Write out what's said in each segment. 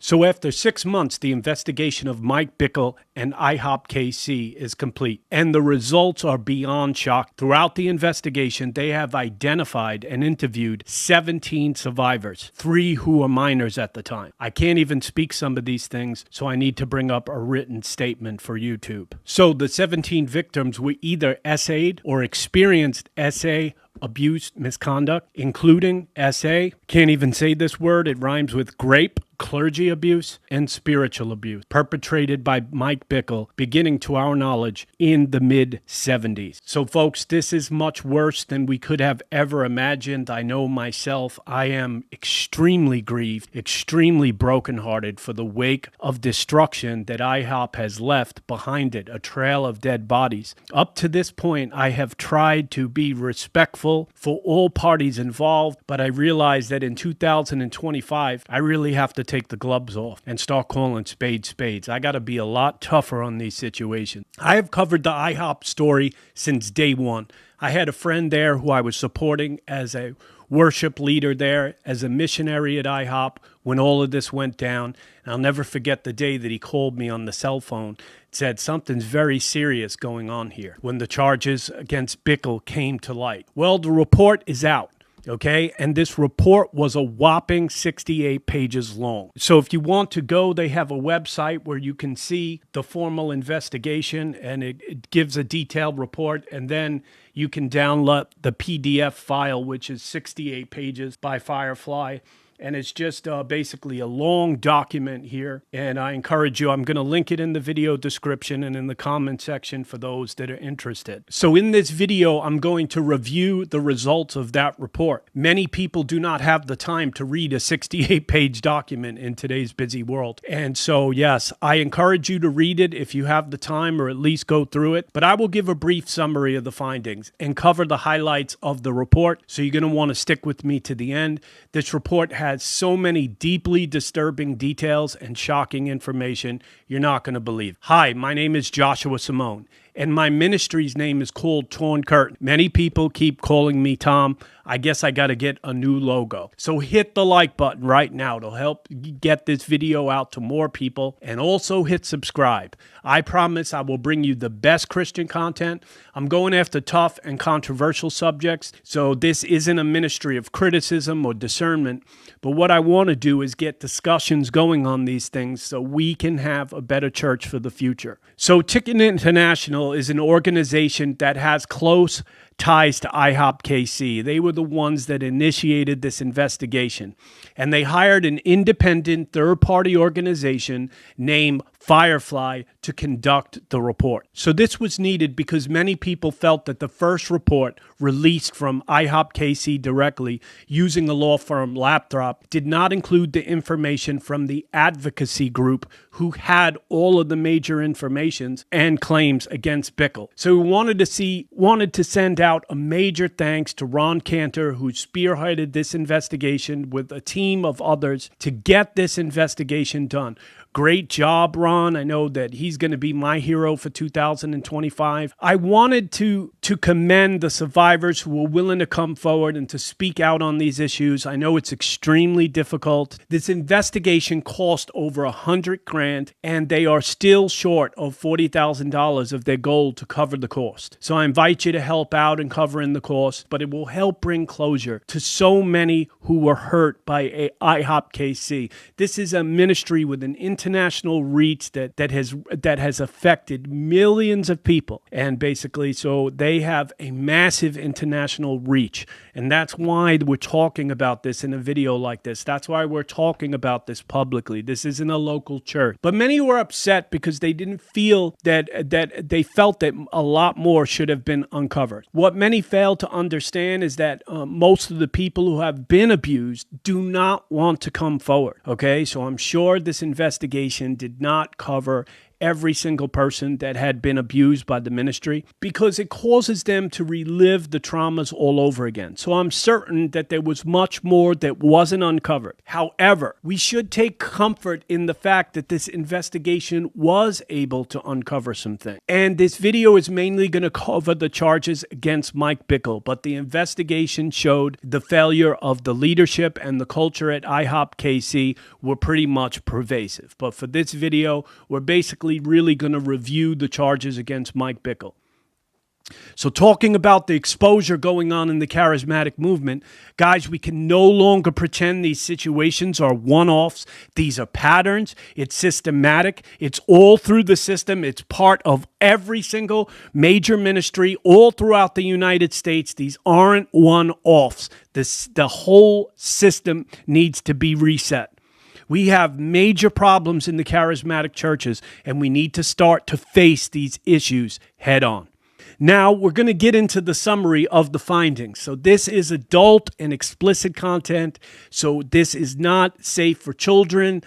So after 6 months, the investigation of Mike Bickle and ihopkc is complete, and the results are beyond shock. Throughout the investigation, they have identified and interviewed 17 survivors, 3 who were minors at the time. I can't even speak some of these things, so I need to bring up a written statement for YouTube. So the 17 victims were either SA'd or experienced SA abuse, misconduct, including SA, can't even say this word, it rhymes with grape, clergy abuse, and spiritual abuse, perpetrated by Mike Bickle, beginning to our knowledge in the mid-70s. So folks, this is much worse than we could have ever imagined. I know myself, I am extremely grieved, extremely brokenhearted for the wake of destruction that IHOP has left behind it, a trail of dead bodies. Up to this point, I have tried to be respectful for all parties involved, but I realize that in 2025, I really have to take the gloves off and start calling spades spades. I got to be a lot tougher on these situations. I have covered the IHOP story since day one. I had a friend there who I was supporting as a worship leader there, as a missionary at IHOP when all of this went down. And I'll never forget the day that he called me on the cell phone. It said something's very serious going on here when the charges against Bickle came to light. Well, the report is out. Okay, and this report was a whopping 68 pages long. So if you want to go, they have a website where you can see the formal investigation, and it gives a detailed report, and then you can download the PDF file, which is 68 pages by Firefly. And it's just basically a long document here. And I encourage you, I'm going to link it in the video description and in the comment section for those that are interested. So in this video, I'm going to review the results of that report. Many people do not have the time to read a 68-page document in today's busy world. And so, yes, I encourage you to read it if you have the time, or at least go through it. But I will give a brief summary of the findings and cover the highlights of the report. So you're going to want to stick with me to the end. This report has so many deeply disturbing details and shocking information you're not going to believe. Hi, my name is Joshua Simone, and my ministry's name is called Torn Curtain. Many people keep calling me Tom. I guess I got to get a new logo. So hit the like button right now to help get this video out to more people, and also hit subscribe. I promise I will bring you the best Christian content. I'm going after tough and controversial subjects, so this isn't a ministry of criticism or discernment, but what I want to do is get discussions going on these things so we can have a better church for the future. So Tikkun International is an organization that has close ties to ihopkc. They were the ones that initiated this investigation, and they hired an independent third-party organization named Firefly to conduct the report. So this was needed because many people felt that the first report released from ihopkc directly using a law firm laptop did not include the information from the advocacy group who had all of the major informations and claims against Bickle. So we wanted to send out a major thanks to Ron Cantor, who spearheaded this investigation with a team of others to get this investigation done. Great job, Ron. I know that he's going to be my hero for 2025. I wanted to commend the survivors who were willing to come forward and to speak out on these issues. I know it's extremely difficult. This investigation cost over $100,000, and they are still short of $40,000 of their goal to cover the cost. So I invite you to help out in covering the cost, but it will help bring closure to so many who were hurt by ihopkc. This is a ministry with an international reach that has affected millions of people, and basically so they have a massive international reach, and that's why we're talking about this in a video like this. That's why we're talking about this publicly. This isn't a local church, but many were upset because they didn't feel that they felt that a lot more should have been uncovered. What many fail to understand is that most of the people who have been abused do not want to come forward. Okay, so I'm sure this investigation did not cover every single person that had been abused by the ministry because it causes them to relive the traumas all over again. So I'm certain that there was much more that wasn't uncovered. However, we should take comfort in the fact that this investigation was able to uncover some things. And this video is mainly going to cover the charges against Mike Bickle, but the investigation showed the failure of the leadership and the culture at ihopkc were pretty much pervasive. But for this video, we're basically really going to review the charges against Mike Bickle. So talking about the exposure going on in the charismatic movement, guys, we can no longer pretend these situations are one-offs. These are patterns. It's systematic. It's all through the system. It's part of every single major ministry all throughout the United States. These aren't one-offs. The whole system needs to be reset. We have major problems in the charismatic churches, and we need to start to face these issues head on. Now, we're going to get into the summary of the findings. So this is adult and explicit content. So this is not safe for children.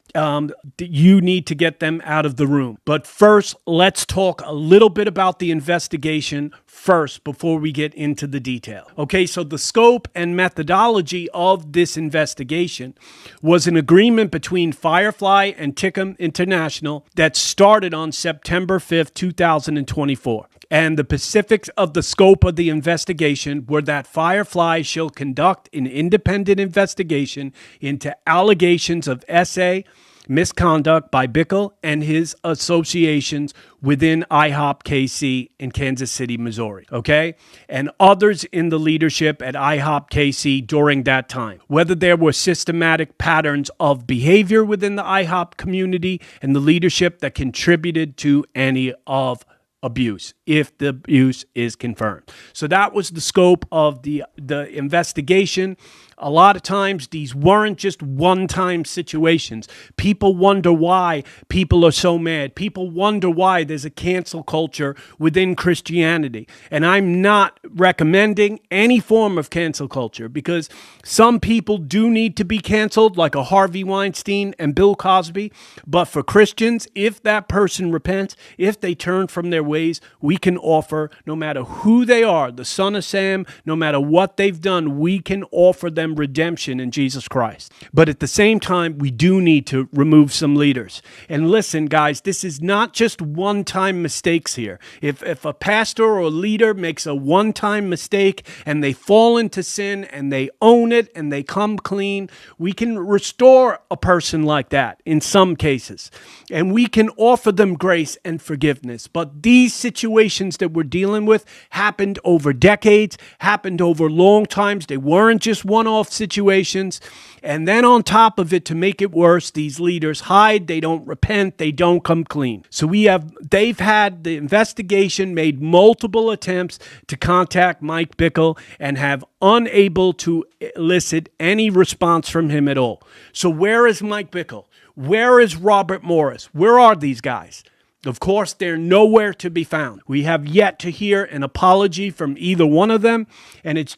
You need to get them out of the room. But first, let's talk a little bit about the investigation first before we get into the detail. Okay, so the scope and methodology of this investigation was an agreement between Firefly and Tikkun International that started on September 5th, 2024. And the specifics of the scope of the investigation were that Firefly shall conduct an independent investigation into allegations of SA misconduct by Bickle and his associations within ihopkc in Kansas City, Missouri, okay? And others in the leadership at ihopkc during that time. Whether there were systematic patterns of behavior within the IHOP community and the leadership that contributed to any of abuse, if the abuse is confirmed. So that was the scope of the investigation. A lot of times, these weren't just one-time situations. People wonder why people are so mad. People wonder why there's a cancel culture within Christianity. And I'm not recommending any form of cancel culture because some people do need to be canceled, like a Harvey Weinstein and Bill Cosby. But for Christians, if that person repents, if they turn from their ways, we can offer, no matter who they are, the son of Sam, no matter what they've done, we can offer them redemption in Jesus Christ. But at the same time, we do need to remove some leaders. And listen, guys, this is not just one-time mistakes here. If a pastor or a leader makes a one-time mistake and they fall into sin and they own it and they come clean, we can restore a person like that in some cases. And we can offer them grace and forgiveness. But these situations that we're dealing with happened over decades, happened over long times. They weren't just one-off situations. And then on top of it, to make it worse, these leaders hide, they don't repent, they don't come clean. So they've had the investigation made multiple attempts to contact Mike Bickle and have unable to elicit any response from him at all. So where is Mike Bickle? Where is Robert Morris? Where are these guys? Of course, they're nowhere to be found. We have yet to hear an apology from either one of them, and it's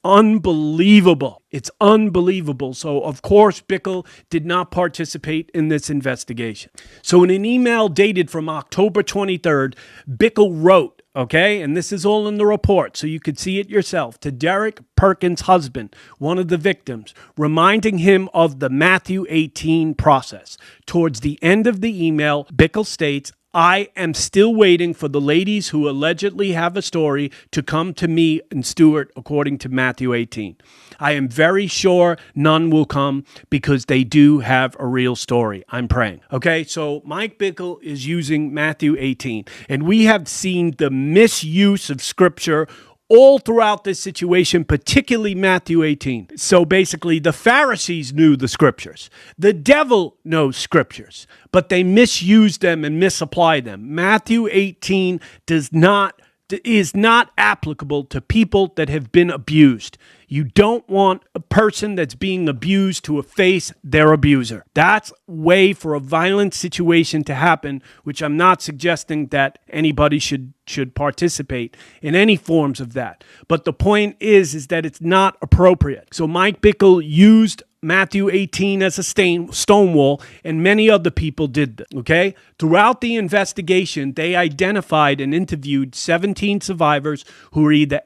unbelievable. It's unbelievable. So, of course, Bickle did not participate in this investigation. So in an email dated from October 23rd, Bickle wrote, okay, and this is all in the report, so you could see it yourself, to Derek Perkins' husband, one of the victims, reminding him of the Matthew 18 process. Towards the end of the email, Bickle states, I am still waiting for the ladies who allegedly have a story to come to me and Stuart according to Matthew 18. I am very sure none will come because they do have a real story. I'm praying. Okay, so Mike Bickle is using Matthew 18, and we have seen the misuse of Scripture all throughout this situation, particularly Matthew 18. So basically, the Pharisees knew the Scriptures. The devil knows Scriptures, but they misuse them and misapply them. Matthew 18 is not applicable to people that have been abused. You don't want a person that's being abused to efface their abuser. That's way for a violent situation to happen, which I'm not suggesting that anybody should participate in any forms of that. But the point is that it's not appropriate. So Mike Bickle used Matthew 18 as a stonewall, and many other people did this, okay? Throughout the investigation, they identified and interviewed 17 survivors who were either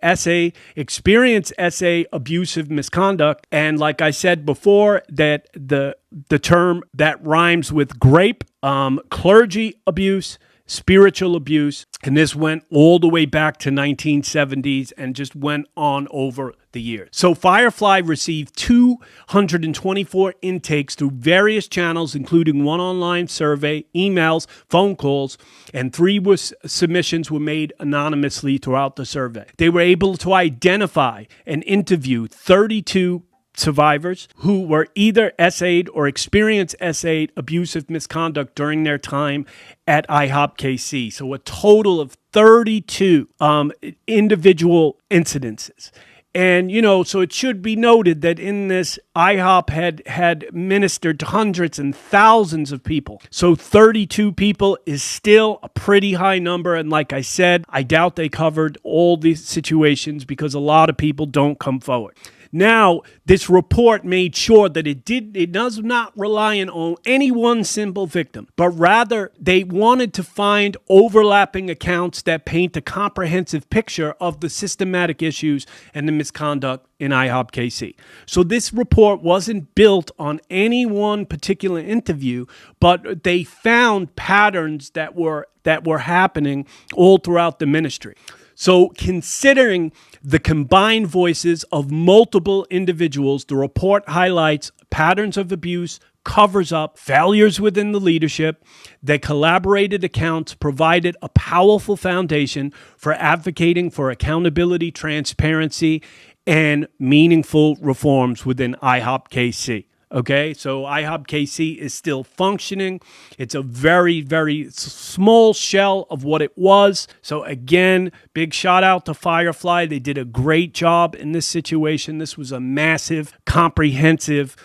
experienced SA abusive misconduct, and like I said before, that the term that rhymes with grape, clergy abuse, spiritual abuse, and this went all the way back to 1970s and just went on over the years. So Firefly received 224 intakes through various channels, including one online survey, emails, phone calls, and 3 submissions were made anonymously throughout the survey. They were able to identify and interview 32 survivors who were either SA'd or experienced SA'd abusive misconduct during their time at ihopkc. So a total of 32 individual incidences. And, so it should be noted that in this, IHOP had ministered to hundreds and thousands of people. So 32 people is still a pretty high number. And like I said, I doubt they covered all these situations because a lot of people don't come forward. Now, this report made sure that it does not rely on any one simple victim, but rather they wanted to find overlapping accounts that paint a comprehensive picture of the systematic issues and the misconduct in ihopkc. So this report wasn't built on any one particular interview, but they found patterns that were happening all throughout the ministry. So considering the combined voices of multiple individuals, the report highlights patterns of abuse, covers up failures within the leadership. The collaborated accounts provided a powerful foundation for advocating for accountability, transparency, and meaningful reforms within ihopkc. Okay, so ihopkc is still functioning. It's a very, very small shell of what it was. So again, big shout out to Firefly. They did a great job in this situation. This was a massive, comprehensive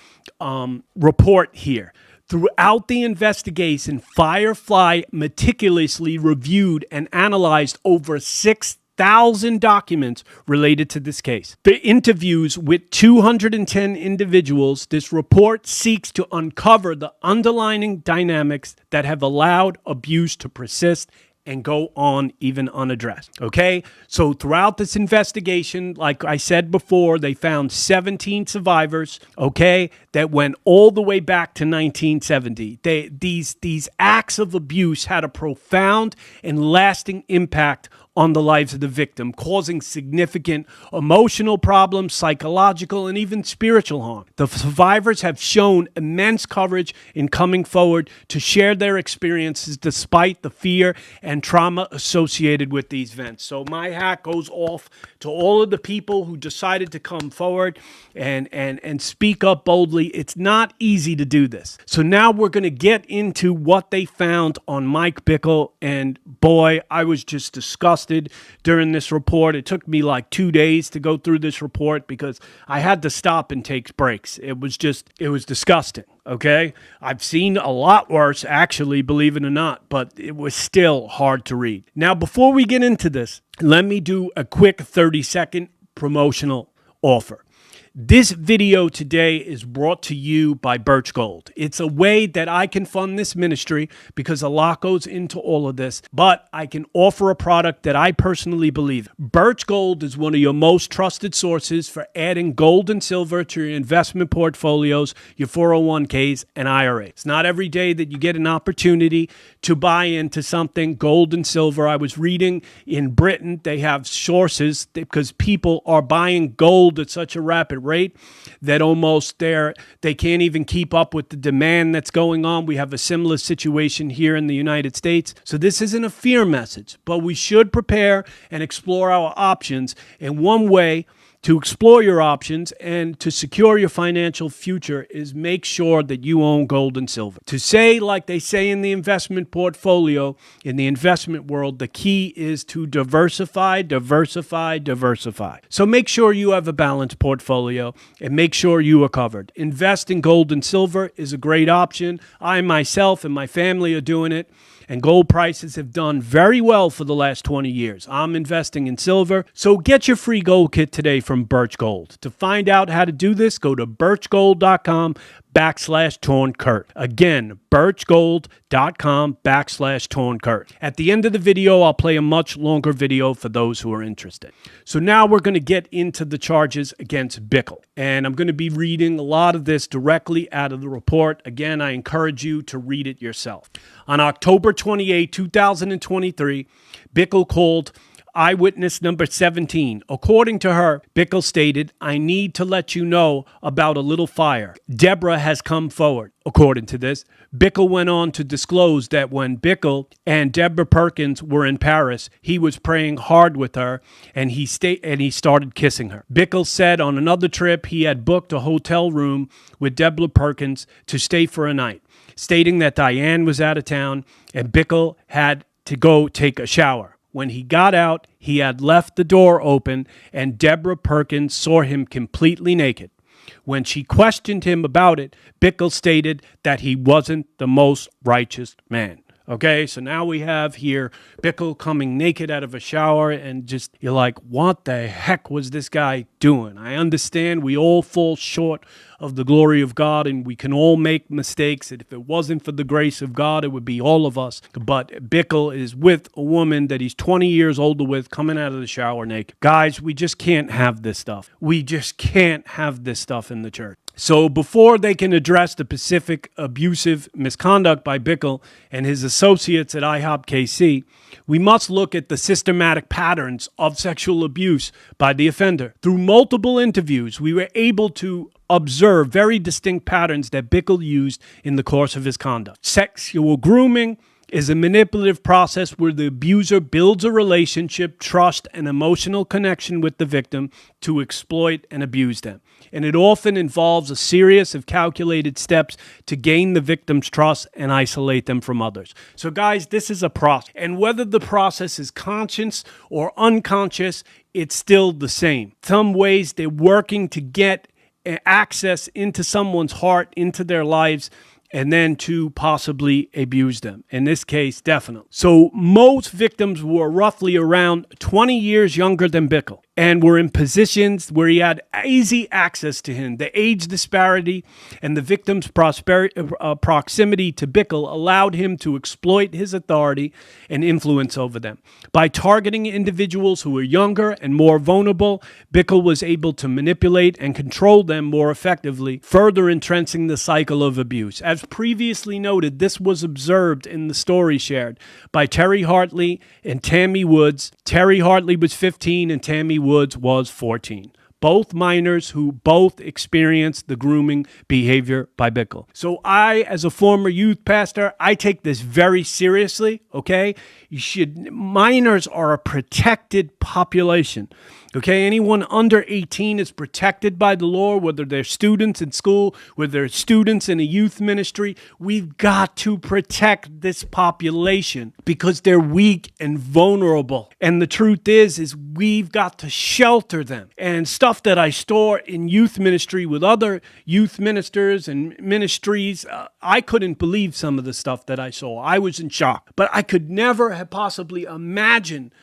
report here. Throughout the investigation, Firefly meticulously reviewed and analyzed over 6,000 documents related to this case. The interviews with 210 individuals, this report seeks to uncover the underlying dynamics that have allowed abuse to persist and go on even unaddressed. Okay? So throughout this investigation, like I said before, they found 17 survivors, okay, that went all the way back to 1970. These acts of abuse had a profound and lasting impact on the lives of the victim, causing significant emotional problems, psychological, and even spiritual harm. The survivors have shown immense courage in coming forward to share their experiences despite the fear and trauma associated with these events. So my hat goes off to all of the people who decided to come forward and speak up boldly. It's not easy to do this. So now we're going to get into what they found on Mike Bickle, and boy, I was just disgusted during this report. It took me like 2 days to go through this report because I had to stop and take breaks. It was disgusting, okay? I've seen a lot worse, actually, believe it or not, but it was still hard to read. Now, before we get into this, let me do a quick 30-second promotional offer. This video today is brought to you by Birch Gold. It's a way that I can fund this ministry because a lot goes into all of this, but I can offer a product that I personally believe in. Birch Gold is one of your most trusted sources for adding gold and silver to your investment portfolios, your 401ks, and IRA. It's not every day that you get an opportunity to buy into something gold and silver. I was reading in Britain, they have sources because people are buying gold at such a rapid rate that almost they can't even keep up with the demand that's going on. We have a similar situation here in the United States. So this isn't a fear message, but we should prepare and explore our options. And one way to explore your options and to secure your financial future is make sure that you own gold and silver. To say, like they say in the investment portfolio, in the investment world, the key is to diversify, diversify, diversify. So make sure you have a balanced portfolio and make sure you are covered. Invest in gold and silver is a great option. I myself and my family are doing it. and gold prices have done very well for the last 20 years. I'm investing in silver, so get your free gold kit today from Birch Gold. To find out how to do this, go to birchgold.com/TornKurt. Again, birchgold.com/TornKurt. At the end of the video, I'll play a much longer video for those who are interested. So now we're going to get into the charges against Bickle. And I'm going to be reading a lot of this directly out of the report. Again, I encourage you to read it yourself. On October 28, 2023, Bickle called eyewitness number 17. According to her, Bickle stated, "I need to let you know about a little fire. Deborah has come forward." According to this, Bickle went on to disclose that when Bickle and Deborah Perkins were in Paris, he was praying hard with her and he started kissing her. Bickle said on another trip he had booked a hotel room with Deborah Perkins to stay for a night, stating that Diane was out of town and Bickle had to go take a shower. When he got out, he had left the door open and Deborah Perkins saw him completely naked. When she questioned him about it, Bickle stated that he wasn't the most righteous man. Okay, so now we have here Bickle coming naked out of a shower and just, you're like, what the heck was this guy doing? I understand we all fall short of the glory of God and we can all make mistakes. And if it wasn't for the grace of God, it would be all of us. But Bickle is with a woman that he's 20 years older with, coming out of the shower naked. Guys, we just can't have this stuff. We just can't have this stuff in the church. So before they can address the specific abusive misconduct by Bickle and his associates at ihopkc, we must look at the systematic patterns of sexual abuse by the offender. Through multiple interviews, we were able to observe very distinct patterns that Bickle used in the course of his conduct. Sexual grooming is a manipulative process where the abuser builds a relationship, trust, and emotional connection with the victim to exploit and abuse them. And it often involves a series of calculated steps to gain the victim's trust and isolate them from others. So guys, this is a process. And whether the process is conscious or unconscious, it's still the same. Some ways they're working to get access into someone's heart, into their lives, and then to possibly abuse them. In this case, definitely. So most victims were roughly around 20 years younger than Bickle and were in positions where he had easy access to him. The age disparity and the victim's proximity to Bickle allowed him to exploit his authority and influence over them. By targeting individuals who were younger and more vulnerable, Bickle was able to manipulate and control them more effectively, further entrenching the cycle of abuse. As previously noted, this was observed in the story shared by Terry Hartley and Tammy Woods. Terry Hartley was 15 and Tammy Woods was 14. Both minors who both experienced the grooming behavior by Bickle. So I, as a former youth pastor, I take this very seriously, okay? Minors are a protected population. Okay, anyone under 18 is protected by the law, whether they're students in school, whether they're students in a youth ministry. We've got to protect this population because they're weak and vulnerable. And the truth is we've got to shelter them. And stuff that I saw in youth ministry with other youth ministers and ministries, I couldn't believe some of the stuff that I saw. I was in shock. But I could never have possibly imagined,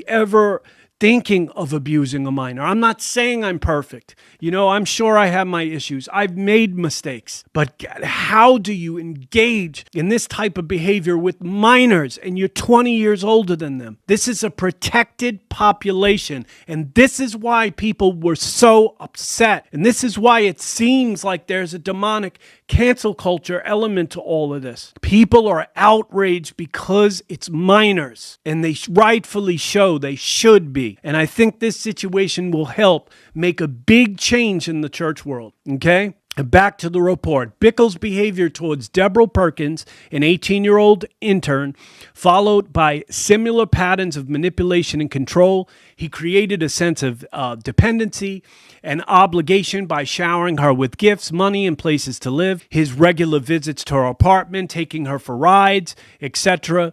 ever thinking of abusing a minor. I'm not saying I'm perfect. I'm sure I have my issues. I've made mistakes. But how do you engage in this type of behavior with minors and you're 20 years older than them? This is a protected population. And this is why people were so upset. And this is why it seems like there's a demonic cancel culture element to all of this. People are outraged because it's minors. And they rightfully they should be. And I think this situation will help make a big change in the church world, okay? Back to the report. Bickle's behavior towards Deborah Perkins, an 18-year-old intern, followed by similar patterns of manipulation and control. He created a sense of dependency and obligation by showering her with gifts, money, and places to live. His regular visits to her apartment, taking her for rides, etc.,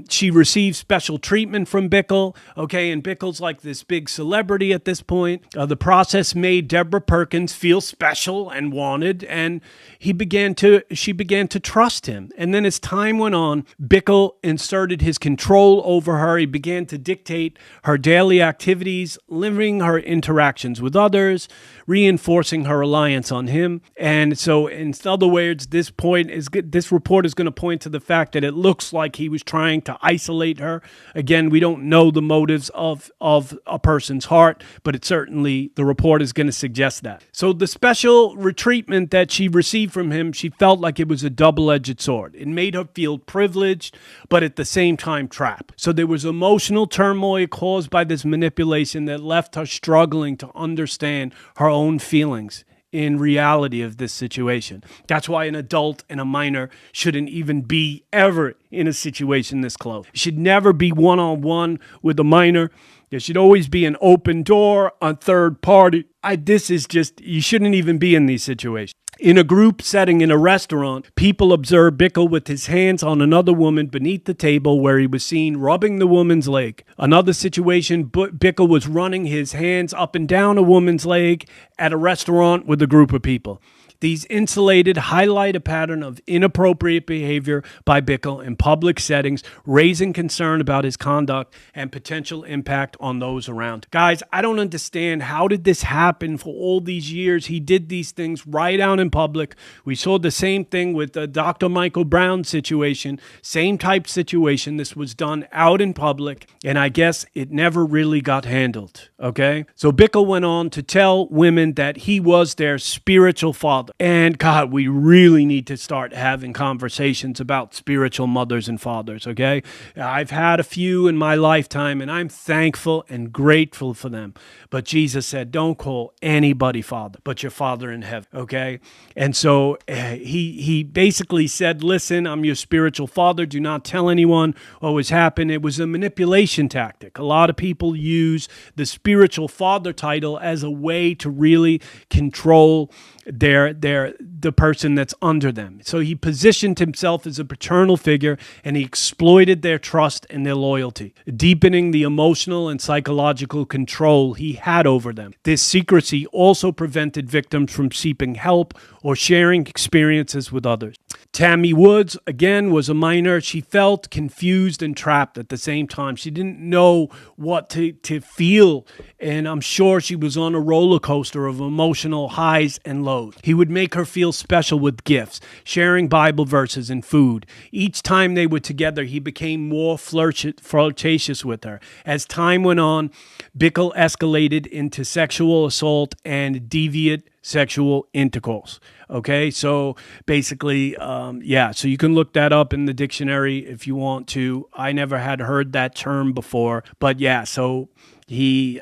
She received special treatment from Bickle, okay, and Bickle's like this big celebrity at this point. The process made Deborah Perkins feel special and wanted, and she began to trust him. And then as time went on, Bickle inserted his control over her. He began to dictate her daily activities, limiting her interactions with others, reinforcing her reliance on him. And so, in other words, this report is going to point to the fact that it looks like he was trying to isolate her. Again, we don't know the motives of a person's heart, but the report is going to suggest that. So the special treatment that she received from him, she felt like it was a double-edged sword. It made her feel privileged, but at the same time trapped. So there was emotional turmoil caused by this manipulation that left her struggling to understand her own feelings in reality of this situation. That's why an adult and a minor shouldn't even be ever in a situation this close. It should never be one-on-one with a minor. There should always be an open door, a third party. You shouldn't even be in these situations. In a group setting in a restaurant, people observed Bickle with his hands on another woman beneath the table where he was seen rubbing the woman's leg. Another situation, Bickle was running his hands up and down a woman's leg at a restaurant with a group of people. These insulated highlight a pattern of inappropriate behavior by Bickle in public settings, raising concern about his conduct and potential impact on those around. Guys, I don't understand. How did this happen for all these years? He did these things right out in public. We saw the same thing with the Dr. Michael Brown situation, same type situation. This was done out in public, and I guess it never really got handled, okay? So Bickle went on to tell women that he was their spiritual father. And God, we really need to start having conversations about spiritual mothers and fathers, okay? I've had a few in my lifetime, and I'm thankful and grateful for them. But Jesus said, don't call anybody father but your Father in heaven, okay? And so he basically said, listen, I'm your spiritual father. Do not tell anyone what was happening. It was a manipulation tactic. A lot of people use the spiritual father title as a way to really control the person that's under them. So he positioned himself as a paternal figure, and he exploited their trust and their loyalty, deepening the emotional and psychological control he had over them. This secrecy also prevented victims from seeking help or sharing experiences with others. Tammy Woods, again, was a minor. She felt confused and trapped at the same time. She didn't know what to feel, and I'm sure she was on a roller coaster of emotional highs and lows. He would make her feel special with gifts, sharing Bible verses and food. Each time they were together, he became more flirtatious with her. As time went on, Bickle escalated into sexual assault and deviant sexual intercourse. Okay, so basically, so you can look that up in the dictionary if you want to. I never had heard that term before, but so he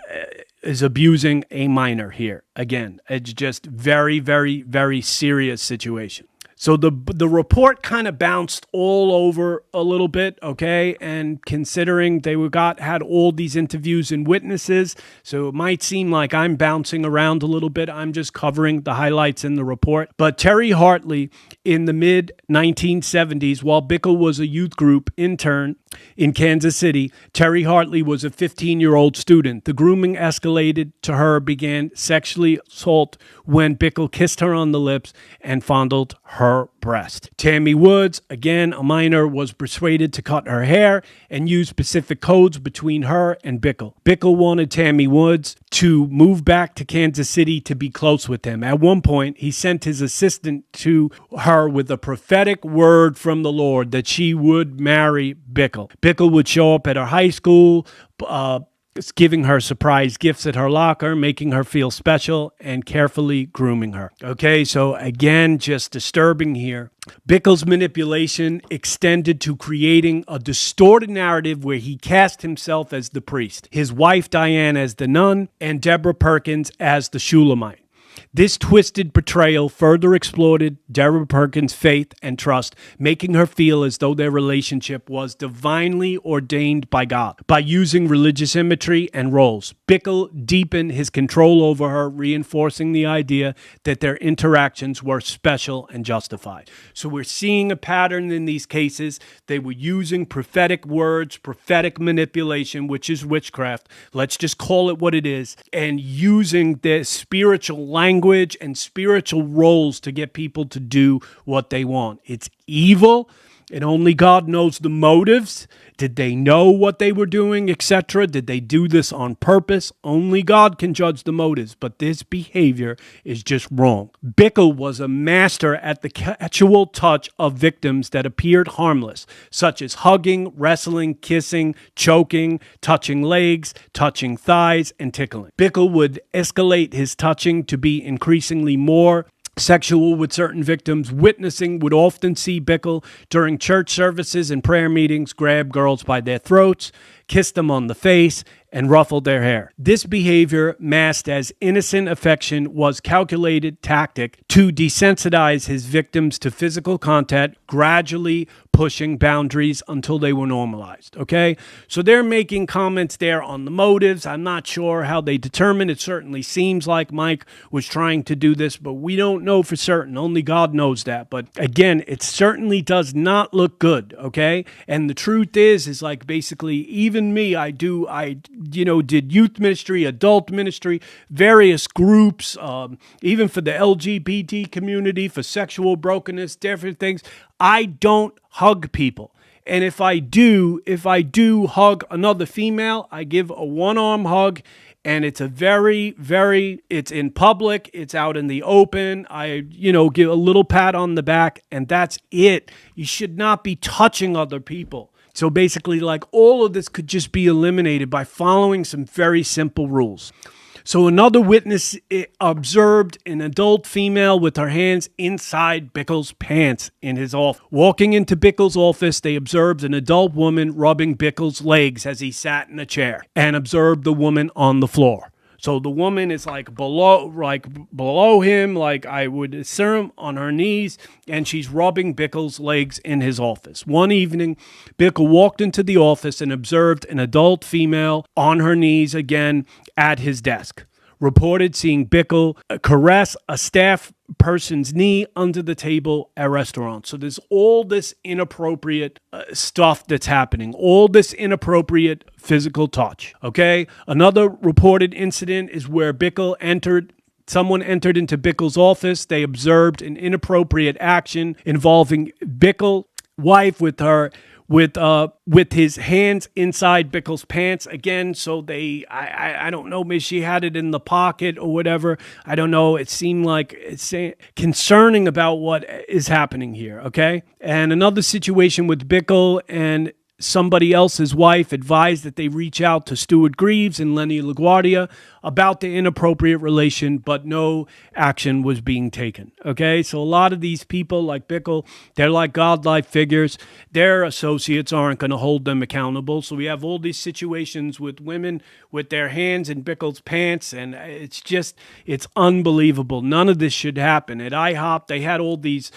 is abusing a minor here. Again, it's just very, very, very serious situation. So the report kind of bounced all over a little bit, okay? And considering they had all these interviews and witnesses, so it might seem like I'm bouncing around a little bit. I'm just covering the highlights in the report. But Terry Hartley, in the mid-1970s, while Bickle was a youth group intern in Kansas City, Terry Hartley was a 15-year-old student. The grooming escalated to her, began sexually assault when Bickle kissed her on the lips and fondled her breast. Tammy Woods, again a minor, was persuaded to cut her hair and use specific codes between her and Bickle. Bickle wanted Tammy Woods to move back to Kansas City to be close with him. At one point, he sent his assistant to her with a prophetic word from the Lord that she would marry Bickle. Bickle would show up at her high school, giving her surprise gifts at her locker, making her feel special, and carefully grooming her. Okay, so again, just disturbing here. Bickle's manipulation extended to creating a distorted narrative where he cast himself as the priest, his wife Diane as the nun, and Deborah Perkins as the Shulamite. This twisted portrayal further exploited Deborah Perkins' faith and trust, making her feel as though their relationship was divinely ordained by God. By using religious imagery and roles, Bickle deepened his control over her, reinforcing the idea that their interactions were special and justified. So we're seeing a pattern in these cases. They were using prophetic words, prophetic manipulation, which is witchcraft. Let's just call it what it is, and using their spiritual language and spiritual roles to get people to do what they want. It's evil, and only God knows the motives. Did they know what they were doing, etc.? Did they do this on purpose? Only God can judge the motives, but this behavior is just wrong. Bickle was a master at the casual touch of victims that appeared harmless, such as hugging, wrestling, kissing, choking, touching legs, touching thighs, and tickling. Bickle would escalate his touching to be increasingly more sexual with certain victims. Witnessing would often see Bickle during church services and prayer meetings grab girls by their throats, kiss them on the face, and ruffle their hair. This behavior, masked as innocent affection, was calculated tactic to desensitize his victims to physical contact, gradually pushing boundaries until they were normalized, okay? So they're making comments there on the motives. I'm not sure how they determined. It certainly seems like Mike was trying to do this, but we don't know for certain. Only God knows that. But again, it certainly does not look good, okay? And the truth is like basically even me, I did youth ministry, adult ministry, various groups, even for the LGBT community, for sexual brokenness, different things. I don't hug people. And if I do hug another female, I give a one-arm hug, and it's a it's in public, it's out in the open. I, give a little pat on the back, and that's it. You should not be touching other people. So basically, all of this could just be eliminated by following some very simple rules. So another witness observed an adult female with her hands inside Bickle's pants in his office. Walking into Bickle's office, they observed an adult woman rubbing Bickle's legs as he sat in a chair, and observed the woman on the floor. So the woman is below him, I would assume, on her knees, and she's rubbing Bickle's legs in his office. One evening, Bickle walked into the office and observed an adult female on her knees again at his desk. Reported seeing Bickle caress a staff person's knee under the table at a restaurant. So there's all this inappropriate stuff that's happening, all this inappropriate physical touch, okay? Another reported incident is where someone entered into Bickle's office. They observed an inappropriate action involving Bickle's wife with his hands inside Bickle's pants again. So I don't know, maybe she had it in the pocket or whatever. I don't know. It seemed like it's concerning about what is happening here. Okay. And another situation with Bickle and somebody else's wife advised that they reach out to Stuart Greaves and Lenny LaGuardia about the inappropriate relation, but no action was being taken. Okay, so a lot of these people like Bickle, they're like godlike figures. Their associates aren't going to hold them accountable. So we have all these situations with women with their hands in Bickle's pants, and it's unbelievable. None of this should happen. At IHOP, they had all these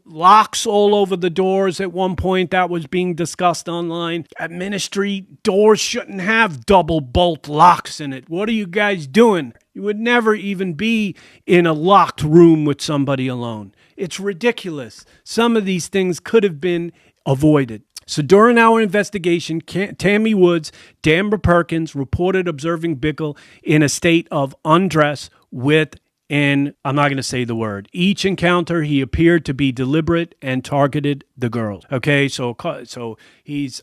locks all over the doors at one point. That was being discussed online. At ministry, doors shouldn't have double bolt locks in it. What are you guys doing? You would never even be in a locked room with somebody alone. It's ridiculous. Some of these things could have been avoided. So during our investigation, Tammy Woods, Deborah Perkins reported observing Bickle in a state of undress I'm not going to say the word. Each encounter, he appeared to be deliberate and targeted the girls. Okay, so he's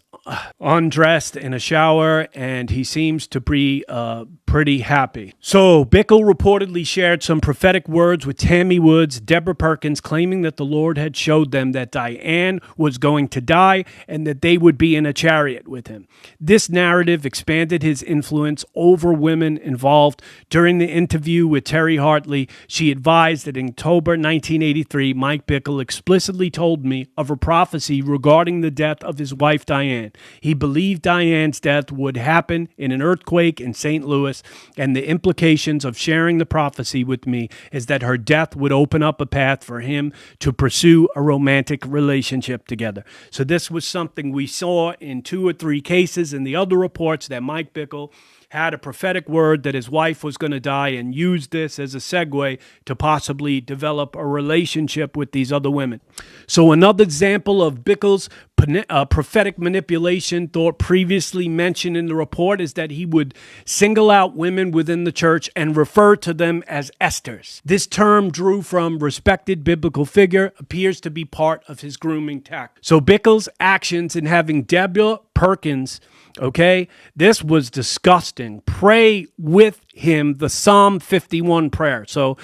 undressed in a shower, and he seems to be pretty happy. So Bickle reportedly shared some prophetic words with Tammy Woods, Deborah Perkins, claiming that the Lord had showed them that Diane was going to die and that they would be in a chariot with him. This narrative expanded his influence over women involved. During the interview with Terry Hart shortly, she advised that in October 1983, Mike Bickle explicitly told me of a prophecy regarding the death of his wife, Diane. He believed Diane's death would happen in an earthquake in St. Louis, and the implications of sharing the prophecy with me is that her death would open up a path for him to pursue a romantic relationship together. So this was something we saw in 2 or 3 cases in the other reports, that Mike Bickle had a prophetic word that his wife was going to die and used this as a segue to possibly develop a relationship with these other women. So another example of Bickle's prophetic manipulation thought previously mentioned in the report is that he would single out women within the church and refer to them as Esthers. This term, drew from respected biblical figure, appears to be part of his grooming tactic. So Bickle's actions in having Deborah Perkins, this was disgusting, pray with him the Psalm 51 prayer. So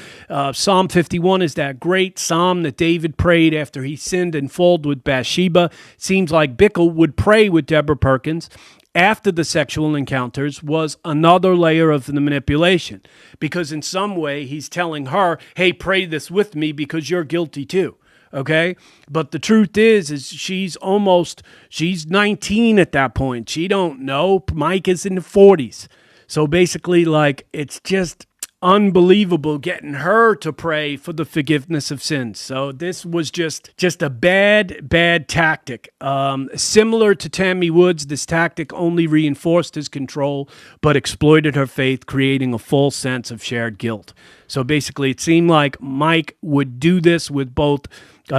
Psalm 51 is that great psalm that David prayed after he sinned and falled with Bathsheba. Seems like Bickle would pray with Deborah Perkins after the sexual encounters was another layer of the manipulation, because in some way he's telling her, hey, pray this with me because you're guilty too. Okay, but the truth is she's 19 at that point. She don't know. Mike is in the 40s. So basically, it's just unbelievable getting her to pray for the forgiveness of sins. So this was just a bad tactic. Similar to Tammy Woods, this tactic only reinforced his control, but exploited her faith, creating a false sense of shared guilt. So basically, it seemed like Mike would do this with both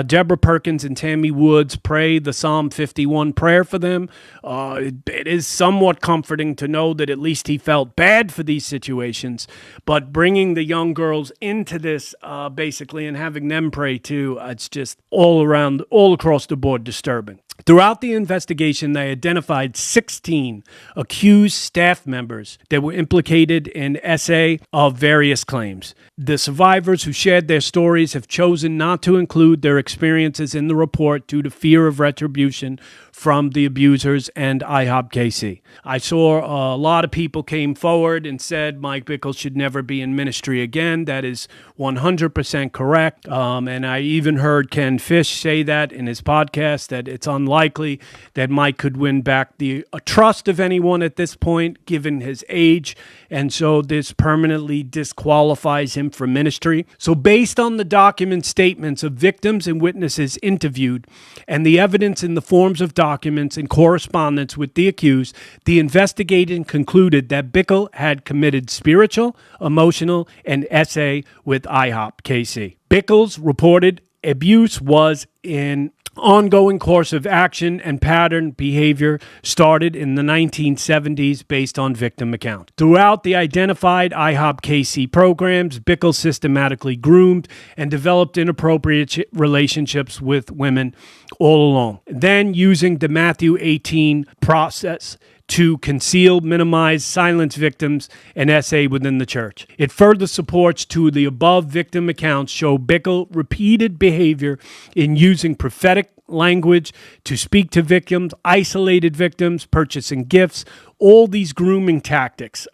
Deborah Perkins and Tammy Woods, pray the Psalm 51 prayer for them. It is somewhat comforting to know that at least he felt bad for these situations, but bringing the young girls into this basically and having them pray too, it's just all across the board disturbing. Throughout the investigation, they identified 16 accused staff members that were implicated in SA of various claims. The survivors who shared their stories have chosen not to include their experiences in the report due to fear of retribution from the abusers and ihopkc. I saw a lot of people came forward and said Mike Bickle should never be in ministry again. That is 100% correct. And I even heard Ken Fish say that in his podcast, that it's unlikely that Mike could win back the trust of anyone at this point, given his age. And so this permanently disqualifies him from ministry. So based on the document statements of victims and witnesses interviewed and the evidence in the forms of documents and correspondence with the accused, the investigation concluded that Bickle had committed spiritual, emotional, and SA with ihopkc. Bickle's reported abuse was an ongoing course of action and pattern behavior started in the 1970s based on victim accounts. Throughout the identified ihopkc programs, Bickle systematically groomed and developed inappropriate relationships with women all along. Then, using the Matthew 18 process to conceal, minimize, silence victims, and SA within the church. It further supports two of the above victim accounts show Bickle repeated behavior in using prophetic language to speak to victims, isolated victims, purchasing gifts, all these grooming tactics,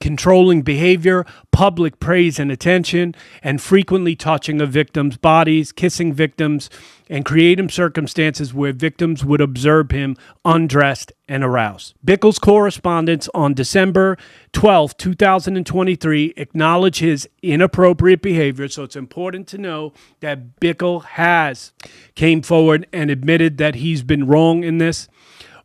controlling behavior, public praise and attention, and frequently touching of victims' bodies, kissing victims, and creating circumstances where victims would observe him undressed and aroused. Bickle's correspondence on December 12, 2023 acknowledged his inappropriate behavior, so it's important to know that Bickle came forward and admitted that he's been wrong in this.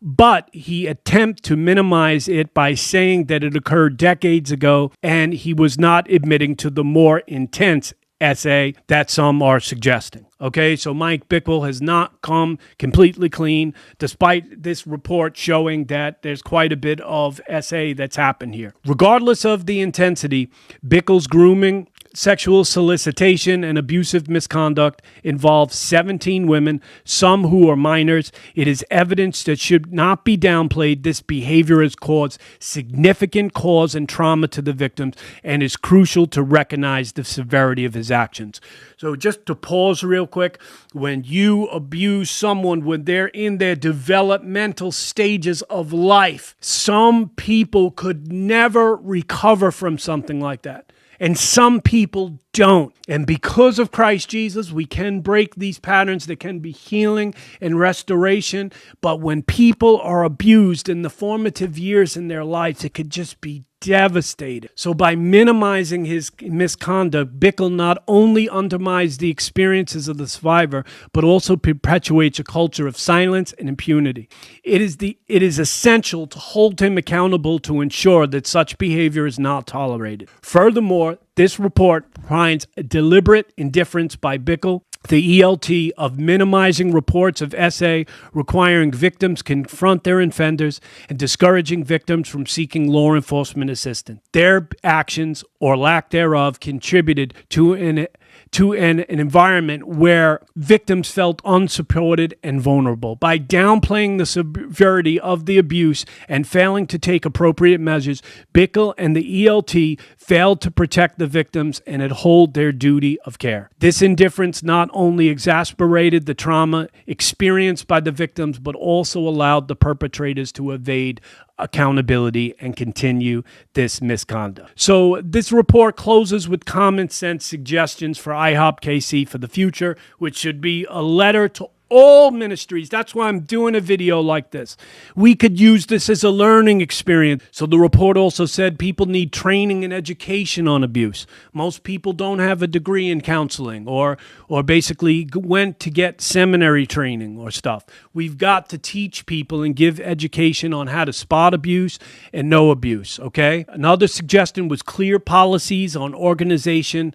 But he attempted to minimize it by saying that it occurred decades ago, and he was not admitting to the more intense SA that some are suggesting. So Mike Bickle has not come completely clean, despite this report showing that there's quite a bit of SA that's happened here. Regardless of the intensity, Bickle's grooming, sexual solicitation, and abusive misconduct involves 17 women, some who are minors. It is evidence that should not be downplayed. This behavior has caused significant cause and trauma to the victims and is crucial to recognize the severity of his actions. So just to pause real quick, when you abuse someone when they're in their developmental stages of life, some people could never recover from something like that. And some people don't. And because of Christ Jesus, we can break these patterns. There can be healing and restoration. But when people are abused in the formative years in their lives, it could just be devastated. So by minimizing his misconduct, Bickle not only undermines the experiences of the survivor, but also perpetuates a culture of silence and impunity. It is essential to hold him accountable to ensure that such behavior is not tolerated. Furthermore, this report finds a deliberate indifference by Bickle, the ELT, of minimizing reports of SA requiring victims confront their offenders and discouraging victims from seeking law enforcement assistance. Their actions, or lack thereof, contributed to an environment where victims felt unsupported and vulnerable. By downplaying the severity of the abuse and failing to take appropriate measures, Bickle and the ELT failed to protect the victims and uphold their duty of care. This indifference not only exacerbated the trauma experienced by the victims, but also allowed the perpetrators to evade accountability and continue this misconduct. So this report closes with common sense suggestions for ihopkc for the future, which should be a letter to all ministries. That's why I'm doing a video like this. We could use this as a learning experience. So the report also said people need training and education on abuse. Most people don't have a degree in counseling or basically went to get seminary training or stuff. We've got to teach people and give education on how to spot abuse and know abuse, okay? Another suggestion was clear policies on organization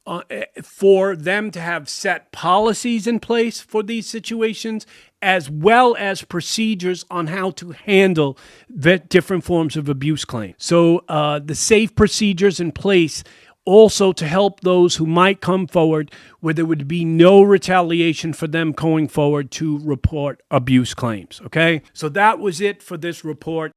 for them to have set policies in place for these situations, as well as procedures on how to handle the different forms of abuse claims. So the safe procedures in place also to help those who might come forward where there would be no retaliation for them going forward to report abuse claims, okay? So that was it for this report.